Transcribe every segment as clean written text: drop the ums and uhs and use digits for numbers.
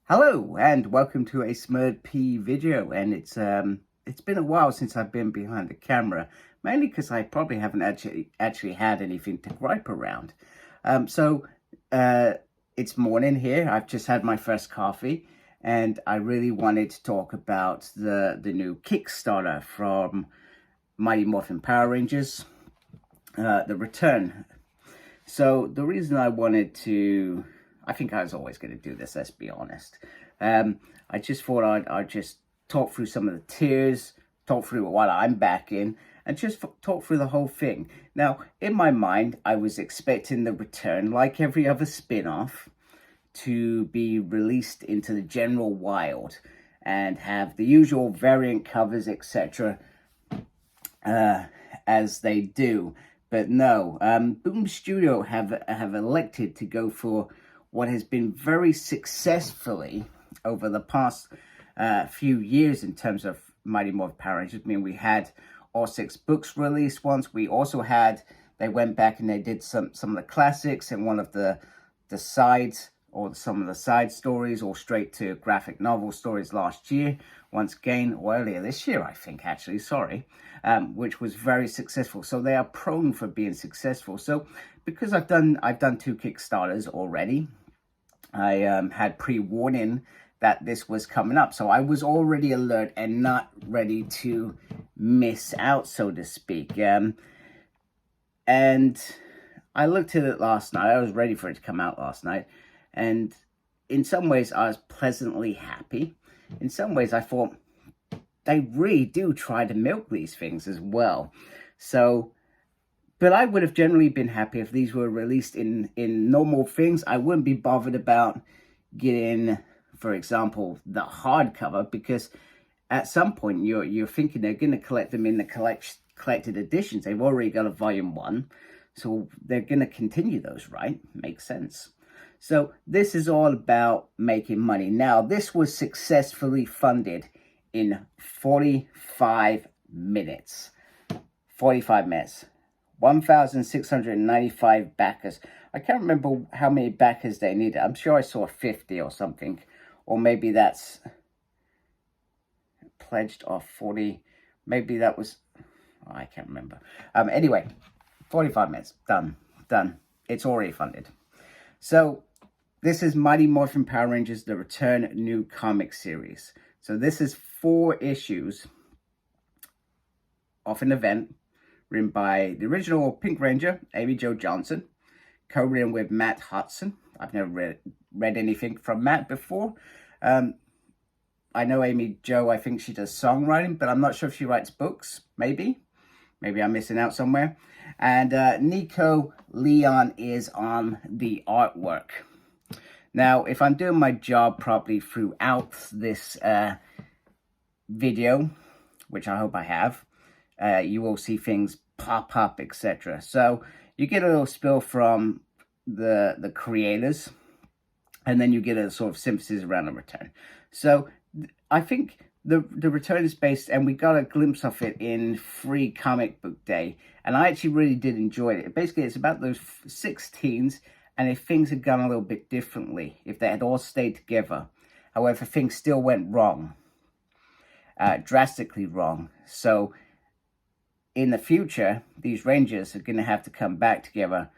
Hello and welcome to a Smurd P video, and it's been a while since I've been behind the camera, mainly because I probably haven't actually had anything to gripe around. It's morning here. I've just had my first coffee, and I really wanted to talk about the new Kickstarter from Mighty Morphin Power Rangers, the return. So the reason I wanted to, I think I was always going to do this, let's be honest. I just thought I'd just talk through some of the tiers, talk through what I'm backing, and just talk through the whole thing. Now, in my mind, I was expecting the return, like every other spin-off, to be released into the general wild and have the usual variant covers, etc., as they do. But no, Boom Studio have elected to go for what has been very successfully over the past few years in terms of Mighty Morphin Power Rangers. I mean, we had all 6 books released once. We also had, they went back and they did some of the classics and one of the sides, or some of the side stories, or straight to graphic novel stories last year, once again, or earlier this year, I think, actually, sorry, which was very successful. So they are prone for being successful. So because I've done 2 Kickstarters already, I had pre-warning that this was coming up. So I was already alert and not ready to miss out, so to speak. And I looked at it last night. I was ready for it to come out last night. And in some ways, I was pleasantly happy. In some ways, I thought they really do try to milk these things as well. So, but I would have generally been happy if these were released in normal things. I wouldn't be bothered about getting, for example, the hardcover, because at some point you're thinking they're going to collect them in the collected editions. They've already got a volume 1, so they're going to continue those, right? Makes sense. So this is all about making money. Now, this was successfully funded in 45 minutes. 45 minutes. 1,695 backers. I can't remember how many backers they needed. I'm sure I saw 50 or something. Or maybe that's pledged off 40. Maybe that was, oh, I can't remember. Anyway, 45 minutes. Done. It's already funded. So this is Mighty Morphin Power Rangers, the Return new comic series. So this is 4 issues of an event written by the original Pink Ranger, Amy Jo Johnson, co-written with Matt Hotson. I've never read anything from Matt before. I know Amy Jo, I think she does songwriting, but I'm not sure if she writes books. Maybe I'm missing out somewhere. And Nico Leon is on the artwork. Now, if I'm doing my job properly throughout this video, which I hope I have, you will see things pop up, etc. So you get a little spill from the creators, and then you get a sort of synthesis around the return. So I think the return is based, and we got a glimpse of it in Free Comic Book Day, and I actually really did enjoy it. Basically, it's about those 6 teens, and if things had gone a little bit differently, if they had all stayed together. However, things still went wrong, drastically wrong. So in the future, these Rangers are going to have to come back together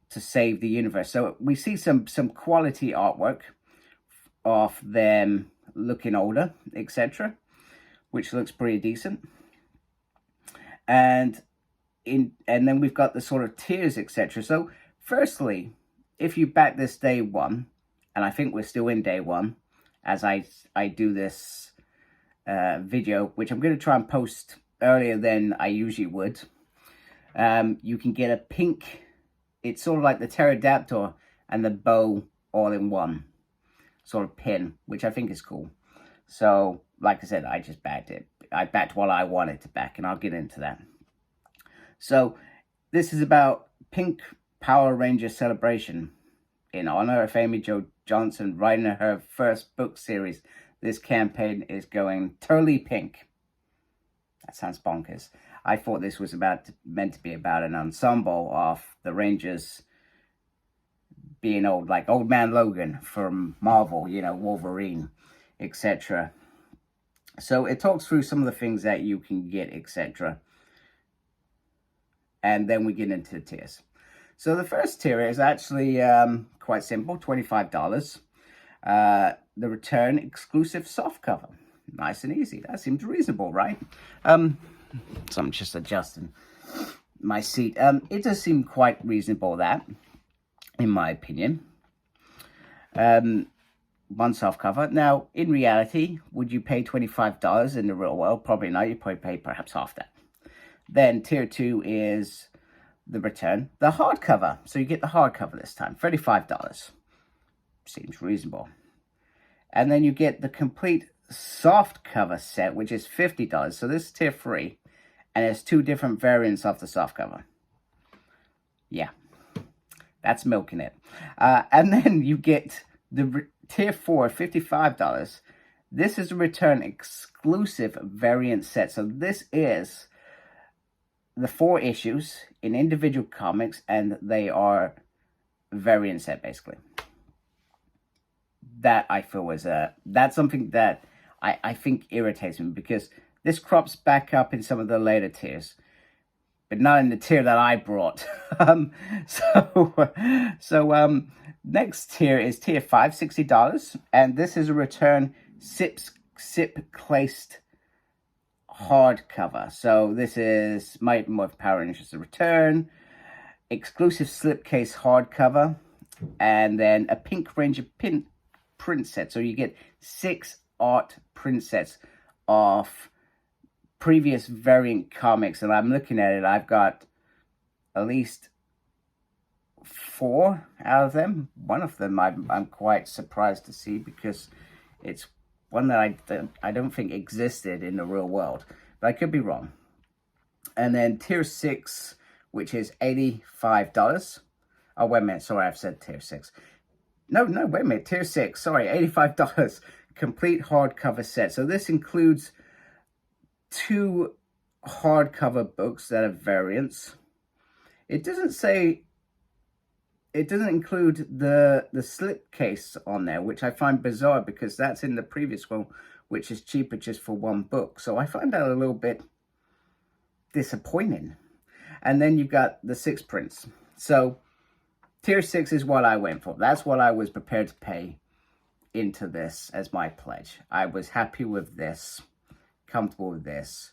to save the universe. So we see some quality artwork of them looking older, etc., which looks pretty decent. And then we've got the sort of tiers, etc. So firstly, if you back this day 1, and I think we're still in day 1, as I do this video, which I'm going to try and post earlier than I usually would, you can get a pink, it's sort of like the pterodactyl and the bow all in one sort of pin, which I think is cool. So like I said, I just backed it. I backed what I wanted to back, and I'll get into that. So this is about Pink Power Ranger Celebration in honor of Amy Jo Johnson writing her first book series. This campaign is going totally pink. That sounds bonkers. I thought this was meant to be about an ensemble of the Rangers being old, like Old Man Logan from Marvel, you know, Wolverine, etc. So it talks through some of the things that you can get, etc. And then we get into the tiers. So the first tier is actually quite simple, $25. The return exclusive softcover. Nice and easy. That seems reasonable, right? So I'm just adjusting my seat. It does seem quite reasonable, that, in my opinion. One softcover. Now, in reality, would you pay $25 in the real world? Probably not. You'd probably pay perhaps half that. Then tier 2 is the return, the hardcover. So you get the hardcover this time, $35. Seems reasonable. And then you get the complete soft cover set, which is $50. So this is tier 3, and there's 2 different variants of the soft cover. Yeah, that's milking it. And then you get the tier 4, $55. This is a return exclusive variant set. So this is the 4 issues in individual comics, and they are variant set, basically. That I feel was that's something that I think irritates me, because this crops back up in some of the later tiers, but not in the tier that I brought. Next tier is tier 5, $60, and this is a return sip placed hardcover. So this is Mighty Morphin Power Rangers, the return, exclusive slipcase hardcover, and then a Pink Ranger print set. So you get 6 art print sets of previous variant comics, and I'm looking at it. I've got at least 4 out of them. One of them I'm quite surprised to see, because it's one that I don't think existed in the real world, but I could be wrong. And then tier 6, which is $85. Oh, wait a minute. Sorry, I've said tier 6. No, wait a minute. Tier 6. Sorry, $85. Complete hardcover set. So this includes 2 hardcover books that are variants. It doesn't include the slipcase on there, which I find bizarre, because that's in the previous one, which is cheaper just for 1 book. So I find that a little bit disappointing. And then you've got the 6 prints. So tier 6 is what I went for. That's what I was prepared to pay into this as my pledge. I was happy with this, comfortable with this.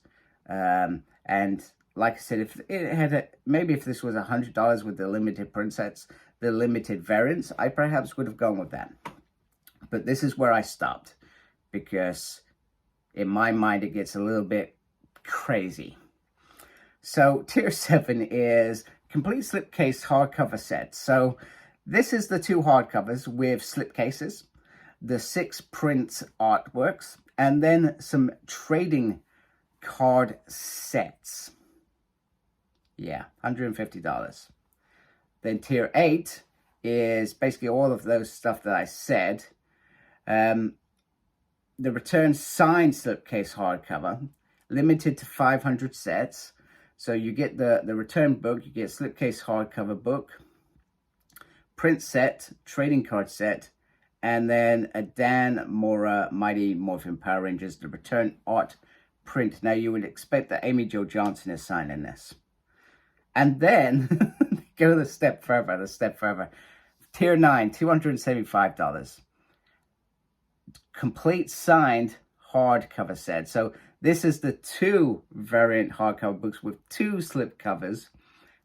And like I said, if it had maybe if this was $100 with the limited print sets, the limited variants, I perhaps would have gone with that. But this is where I stopped, because in my mind it gets a little bit crazy. So tier 7 is complete slipcase hardcover set. So this is the 2 hardcovers with slipcases, the 6 print artworks, and then some trading card sets. Yeah, $150. Then tier 8 is basically all of those stuff that I said. The return signed slipcase hardcover, limited to 500 sets. So you get the return book, you get slipcase hardcover book, print set, trading card set, and then a Dan Mora Mighty Morphin Power Rangers, the return art print. Now you would expect that Amy Jo Johnson is signing this. And then go the step further. Tier 9, $275. Complete signed hardcover set. So this is the 2 variant hardcover books with 2 slip covers.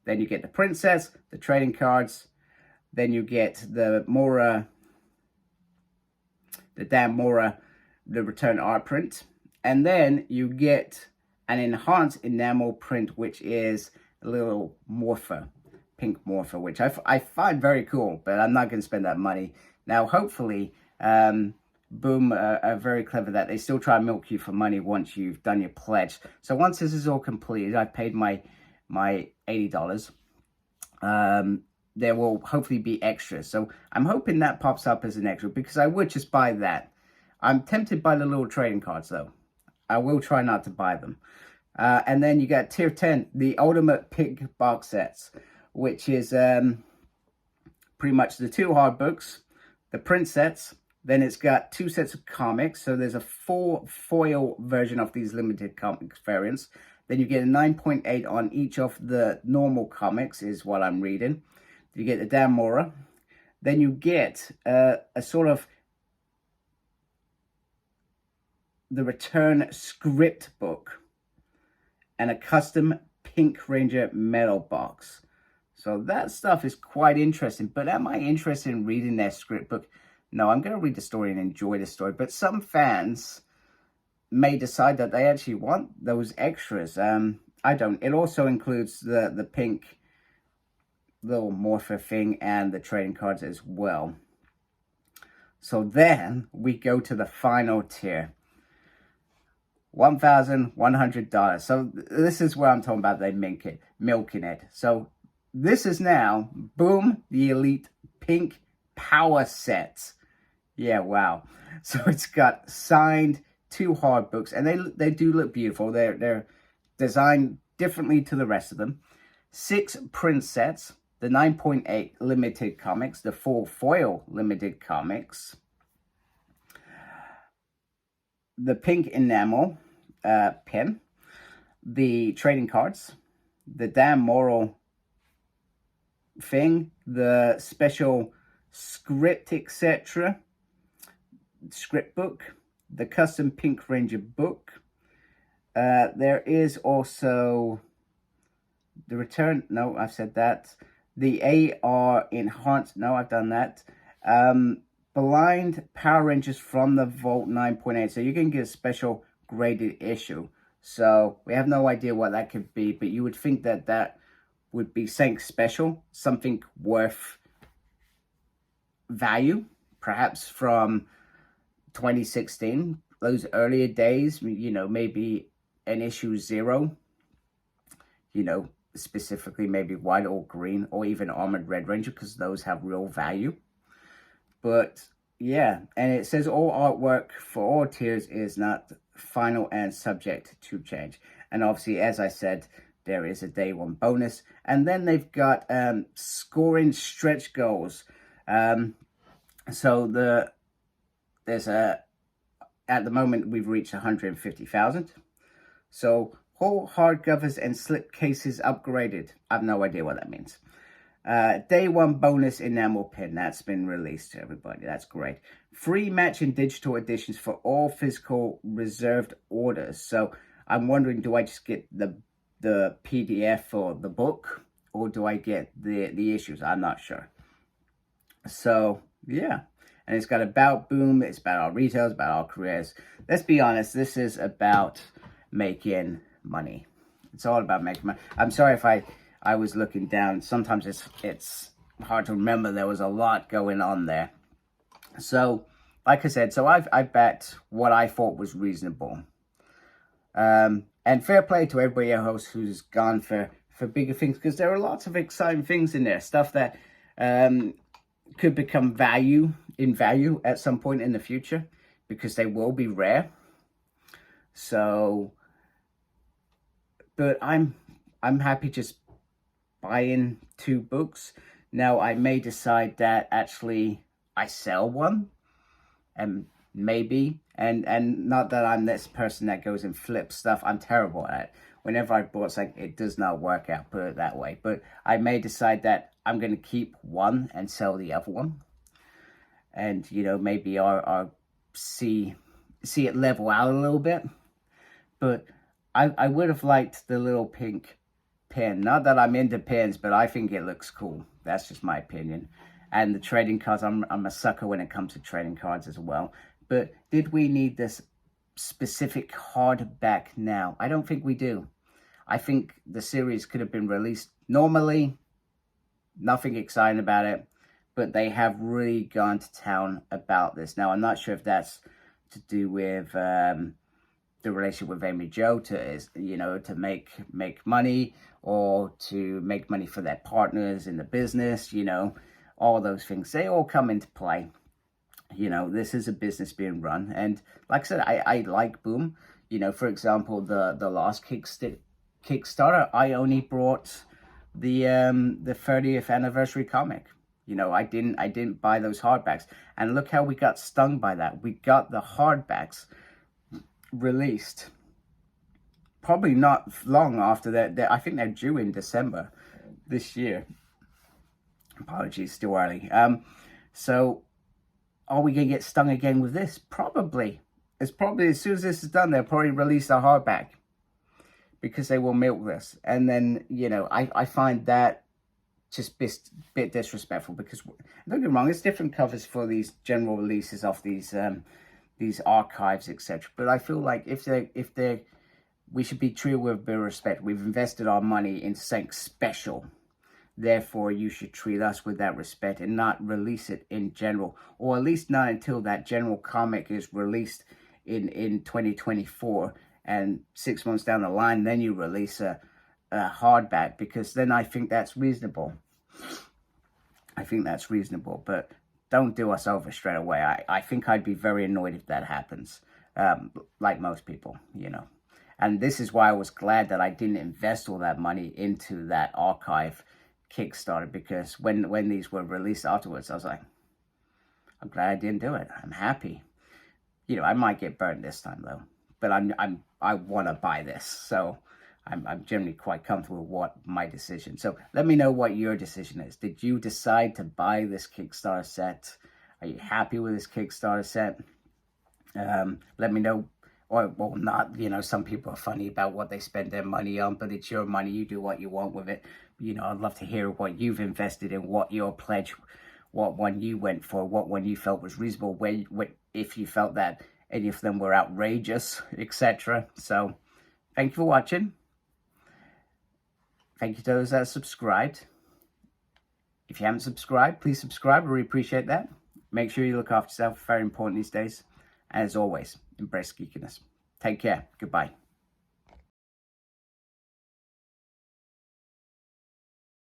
Then you get the print sets, the trading cards. Then you get the Dan Mora, the return art print. And then you get an enhanced enamel print, which is a little morpher, pink morpher, which I find very cool, but I'm not going to spend that money. Now, hopefully, Boom are very clever that they still try and milk you for money once you've done your pledge. So once this is all completed, I've paid my $80. There will hopefully be extras. So I'm hoping that pops up as an extra, because I would just buy that. I'm tempted by the little trading cards, though. I will try not to buy them. And then you got tier 10, the ultimate pig box sets, which is pretty much the 2 hard books, the print sets, then it's got 2 sets of comics. So there's a 4 foil version of these limited comics variants. Then you get a 9.8 on each of the normal comics, is what I'm reading. You get the Dan Mora. Then you get a sort of the return script book and a custom Pink Ranger metal box. So that stuff is quite interesting. But am I interested in reading their script book? No, I'm going to read the story and enjoy the story. But some fans may decide that they actually want those extras. I don't. It also includes the pink little morpher thing and the trading cards as well. So then we go to the final tier. $1,100. So this is where I'm talking about they milking it. So this is now, boom, the Elite Pink Power Sets. Yeah, wow. So it's got signed 2 hard books, and they do look beautiful. They're designed differently to the rest of them. 6 print sets, the 9.8 limited comics, the 4 foil limited comics, the pink enamel pen, the trading cards, the damn moral thing, the special script, etc. script book, the custom Pink Ranger book. There is also the return. No, I've said that. The AR enhanced. No, I've done that. Blind Power Rangers from the Vault 9.8. So you can get a special graded issue. So we have no idea what that could be, but you would think that that would be something special, something worth value, perhaps from 2016, those earlier days, you know, maybe an issue 0, you know, specifically maybe white or green, or even Armored Red Ranger, because those have real value. But yeah, and it says all artwork for all tiers is not final and subject to change. And obviously, as I said, there is a day 1 bonus. And then they've got scoring stretch goals. So there's at the moment we've reached 150,000. So whole hardcovers and slip cases upgraded. I have no idea what that means. Day 1 bonus enamel pin. That's been released to everybody. That's great. Free matching digital editions for all physical reserved orders. So I'm wondering, do I just get the PDF or the book, or do I get the issues? I'm not sure. So yeah, and it's got about boom. It's about our retails, about our careers. Let's be honest. This is about making money. It's all about making money. I'm sorry if I was looking down. Sometimes it's hard to remember. There was a lot going on there. So, like I said, so I bet what I thought was reasonable. And fair play to everybody else who's gone for bigger things, because there are lots of exciting things in there. Stuff that could become value at some point in the future, because they will be rare. So, but I'm happy just buying 2 books. Now I may decide that actually I sell one, and maybe, and not that I'm this person that goes and flips stuff. I'm terrible at it. Whenever I bought something, it does not work out, put it that way. But I may decide that I'm going to keep one and sell the other one. And, you know, maybe I'll see it level out a little bit. But I would have liked the little pink pin. Not that I'm into pins, but I think it looks cool. That's just my opinion. And the trading cards, I'm a sucker when it comes to trading cards as well. But did we need this specific hardback now? I don't think we do. I think the series could have been released normally. Nothing exciting about it. But they have really gone to town about this. Now, I'm not sure if that's to do with the relationship with Amy Jo to make money, or to make money for their partners in the business, you know, all those things. They all come into play. You know, this is a business being run. And like I said, I like Boom. You know, for example, the last Kickstarter, I only brought the 30th anniversary comic. You know, I didn't buy those hardbacks. And look how we got stung by that. We got the hardbacks released probably not long after that. I think they're due in December this year. Apologies, still early. So are we going to get stung again with this? Probably. It's probably, as soon as this is done, they'll probably release a hardback because they will milk this. And then, you know, I find that just a bit disrespectful, because don't get me wrong, it's different covers for these general releases of these archives, etc. But I feel like if they we should be treated with a bit of respect. We've invested our money into something special. Therefore, you should treat us with that respect and not release it in general, or at least not until that general comic is released in 2024, and 6 months down the line, then you release a hardback, because then I think that's reasonable. I think that's reasonable, but don't do us over straight away. I think I'd be very annoyed if that happens, like most people, you know. And this is why I was glad that I didn't invest all that money into that archive Kickstarter, because when these were released afterwards, I was like, I'm glad I didn't do it. I'm happy. You know, I might get burned this time though, but I want to buy this, so I'm generally quite comfortable with what my decision. So let me know what your decision is. Did you decide to buy this Kickstarter set? Are you happy with this Kickstarter set? Let me know. Or, well, not, you know, some people are funny about what they spend their money on, but it's your money. You do what you want with it. You know, I'd love to hear what you've invested in, what your pledge, what one you went for, what one you felt was reasonable, if you felt that any of them were outrageous, etc. So, thank you for watching. Thank you to those that have subscribed. If you haven't subscribed, please subscribe. I really appreciate that. Make sure you look after yourself. Very important these days. And as always, embrace geekiness. Take care. Goodbye.